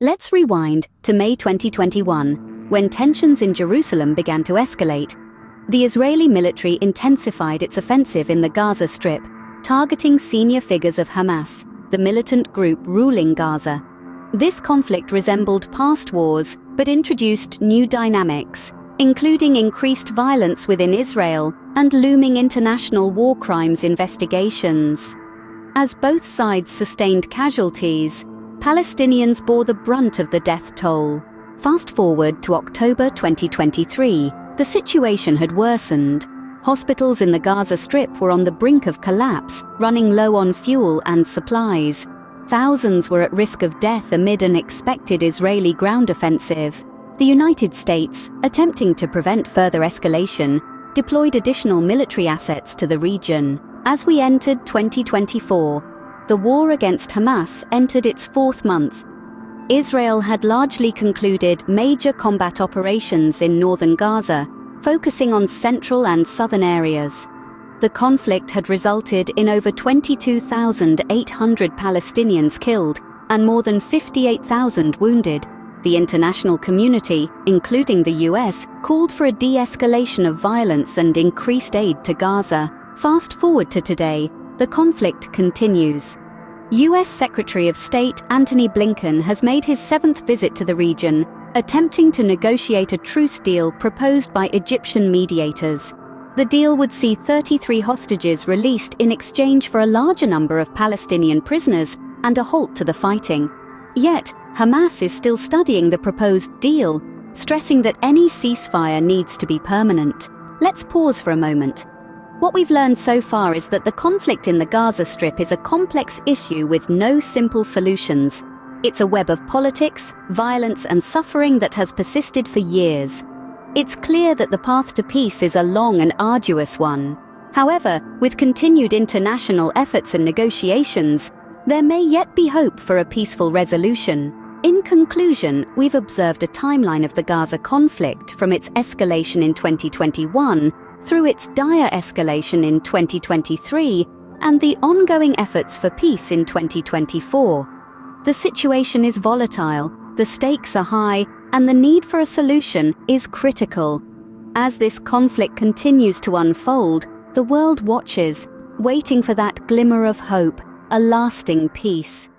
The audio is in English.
Let's rewind to May 2021, when tensions in Jerusalem began to escalate. The Israeli military intensified its offensive in the Gaza Strip, targeting senior figures of Hamas, the militant group ruling Gaza. This conflict resembled past wars, but introduced new dynamics, including increased violence within Israel and looming international war crimes investigations. As both sides sustained casualties, Palestinians bore the brunt of the death toll. Fast forward to October 2023, the situation had worsened. Hospitals in the Gaza Strip were on the brink of collapse, running low on fuel and supplies. Thousands were at risk of death amid an expected Israeli ground offensive. The United States, attempting to prevent further escalation, deployed additional military assets to the region. As we entered 2024, the war against Hamas entered its fourth month. Israel had largely concluded major combat operations in northern Gaza, focusing on central and southern areas. The conflict had resulted in over 22,800 Palestinians killed and more than 58,000 wounded. The international community, including the US, called for a de-escalation of violence and increased aid to Gaza. Fast forward to today, the conflict continues. US Secretary of State Antony Blinken has made his seventh visit to the region, attempting to negotiate a truce deal proposed by Egyptian mediators. The deal would see 33 hostages released in exchange for a larger number of Palestinian prisoners and a halt to the fighting. Yet, Hamas is still studying the proposed deal, stressing that any ceasefire needs to be permanent. Let's pause for a moment. What we've learned so far is that the conflict in the Gaza Strip is a complex issue with no simple solutions. It's a web of politics, violence, and suffering that has persisted for years. It's clear that the path to peace is a long and arduous one. However, with continued international efforts and negotiations, there may yet be hope for a peaceful resolution. In conclusion, we've observed a timeline of the Gaza conflict from its escalation in 2021 through its dire escalation in 2023 and the ongoing efforts for peace in 2024. The situation is volatile, the stakes are high, and the need for a solution is critical. As this conflict continues to unfold, the world watches, waiting for that glimmer of hope, a lasting peace.